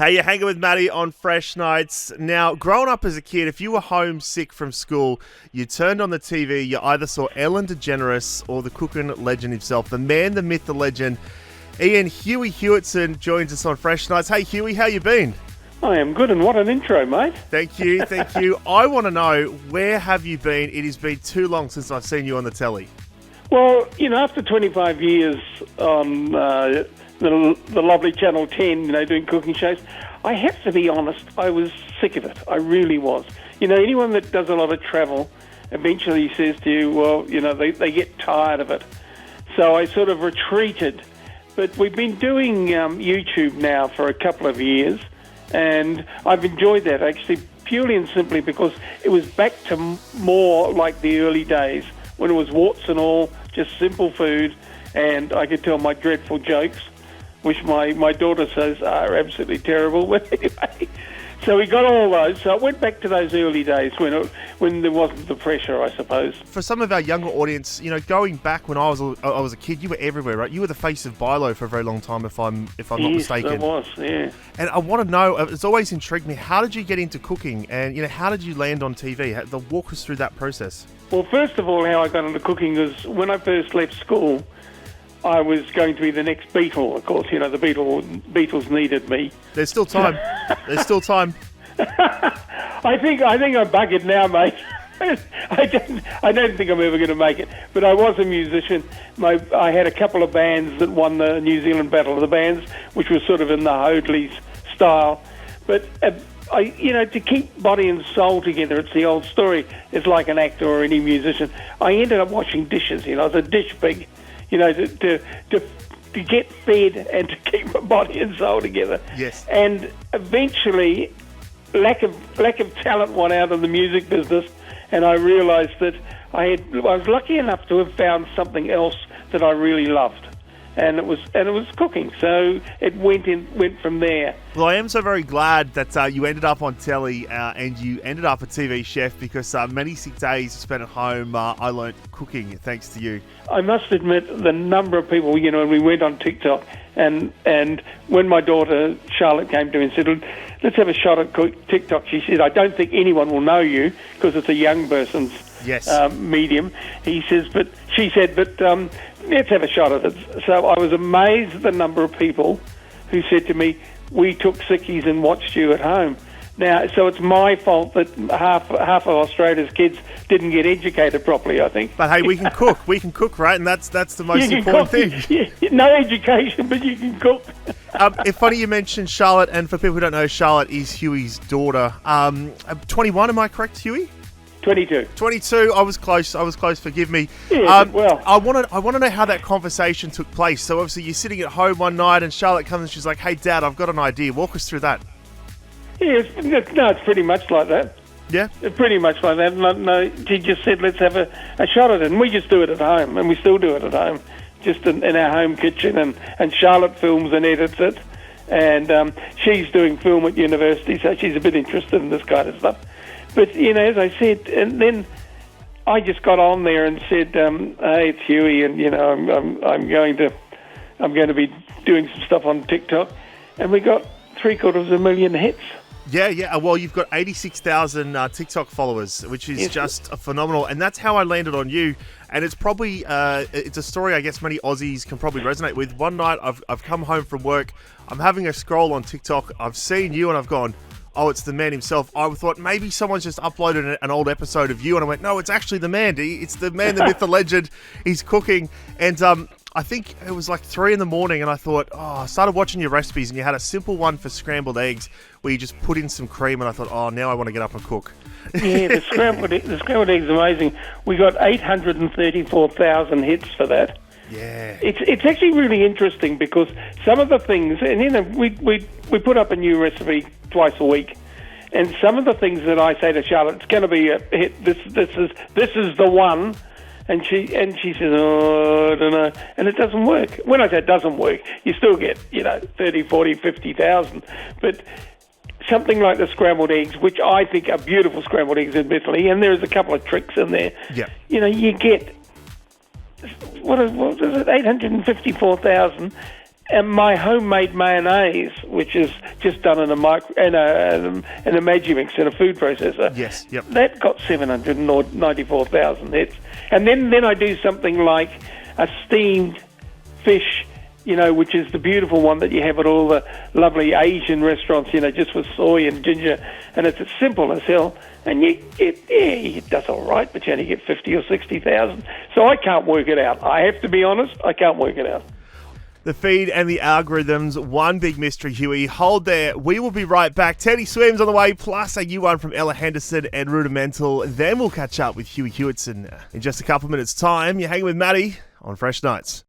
Hey, you're hanging with Maddie on Fresh Nights. Now, growing up as a kid, if you were homesick from school, you turned on the TV, you either saw Ellen DeGeneres or the cooking legend himself, the man, the myth, the legend. Huey Hewitson joins us on Fresh Nights. Hey, Huey, how you been? I am good, and what an intro, mate. Thank you. I want to know, where have you been? It has been too long since I've seen you on the telly. Well, after 25 years on the lovely Channel 10, doing cooking shows, I have to be honest, I was sick of it. I really was. Anyone that does a lot of travel eventually says to you, well, they get tired of it. So I sort of retreated. But we've been doing YouTube now for a couple of years, and I've enjoyed that, actually, purely and simply because it was back to more like the early days when it was warts and all, just simple food, and I could tell my dreadful jokes, which my daughter says are absolutely terrible. But anyway, so we got all those. So it went back to those early days when there wasn't the pressure, I suppose. For some of our younger audience, going back when I was a kid, you were everywhere, right? You were the face of Bilo for a very long time, if I'm not mistaken. Yes, that was, yeah. And I want to know, it's always intrigued me, how did you get into cooking? And, how did you land on TV? Walk us through that process. Well, first of all, how I got into cooking was when I first left school, I was going to be the next Beatle. Of course, the Beatles needed me. There's still time. There's still time. I think I'm buggered now, mate. I don't think I'm ever going to make it. But I was a musician. I had a couple of bands that won the New Zealand Battle of the Bands, which was sort of in the Hoadley's style. But to keep body and soul together, it's the old story. It's like an actor or any musician. I ended up washing dishes. I was a dish pig. To get fed and to keep my body and soul together. Yes. And eventually, lack of talent won out in the music business, and I realised that I was lucky enough to have found something else that I really loved, and it was cooking. So it went from there. Well, I am so very glad that you ended up on telly and you ended up a TV chef, because many sick days spent at home, I learnt cooking thanks to you. I must admit, the number of people, when we went on TikTok, and when my daughter Charlotte came to me and said, let's have a shot at TikTok, she said, I don't think anyone will know you because it's a young person's medium. She said, let's have a shot at it. So I was amazed at the number of people who said to me, we took sickies and watched you at home. Now, so it's my fault that half of Australia's kids didn't get educated properly, I think. But hey, we can cook. We can cook, right? And that's the most important thing. No education, but you can cook. It's funny you mentioned Charlotte, and for people who don't know, Charlotte is Huey's daughter. 21, am I correct, Huey? 22. 22. I was close. Forgive me. Yeah, well, I want to know how that conversation took place. So obviously you're sitting at home one night, and Charlotte comes and she's like, "Hey, Dad, I've got an idea. Walk us through that." Yeah, it's pretty much like that. Yeah? It's pretty much like that. No, she just said, let's have a shot at it. And we just do it at home, and we still do it at home, just in our home kitchen. And Charlotte films and edits it. And she's doing film at university, so she's a bit interested in this kind of stuff. But, as I said, and then I just got on there and said, hey, it's Huey, and, I'm going to be doing some stuff on TikTok. And we got 750,000 hits. Yeah. Well, you've got 86,000 TikTok followers, which is just phenomenal. And that's how I landed on you. And it's probably, it's a story I guess many Aussies can probably resonate with. One night I've come home from work. I'm having a scroll on TikTok. I've seen you and I've gone, oh, it's the man himself. I thought maybe someone's just uploaded an old episode of you. And I went, no, it's actually the man. It's the man, the myth, the legend. He's cooking. And I think it was like 3 a.m, and I thought, I started watching your recipes, and you had a simple one for scrambled eggs where you just put in some cream, and I thought, now I want to get up and cook. Yeah, the scrambled eggs are amazing. We got 834,000 hits for that. Yeah. It's actually really interesting because some of the things, and we put up a new recipe twice a week, and some of the things that I say to Charlotte, it's going to be a hit. This is the one. And she says, oh, I don't know. And it doesn't work. When I say it doesn't work, you still get, 30, 40, 50,000. But something like the scrambled eggs, which I think are beautiful scrambled eggs, admittedly, and there's a couple of tricks in there. Yeah. You get, what is it, 854,000. And my homemade mayonnaise, which is just done in a Magimix in a food processor, Yes, yep. that got 794,000 hits. And then I do something like a steamed fish, which is the beautiful one that you have at all the lovely Asian restaurants, just with soy and ginger, and it's as simple as hell. And it does all right, but you only get 50 or 60,000. So I can't work it out. I have to be honest, I can't work it out. The feed and the algorithms, one big mystery, Huey. Hold there. We will be right back. Teddy Swims on the way, plus a U1 from Ella Henderson and Rudimental. Then we'll catch up with Huey Hewitson in just a couple of minutes' time. You're hanging with Maddie on Fresh Nights.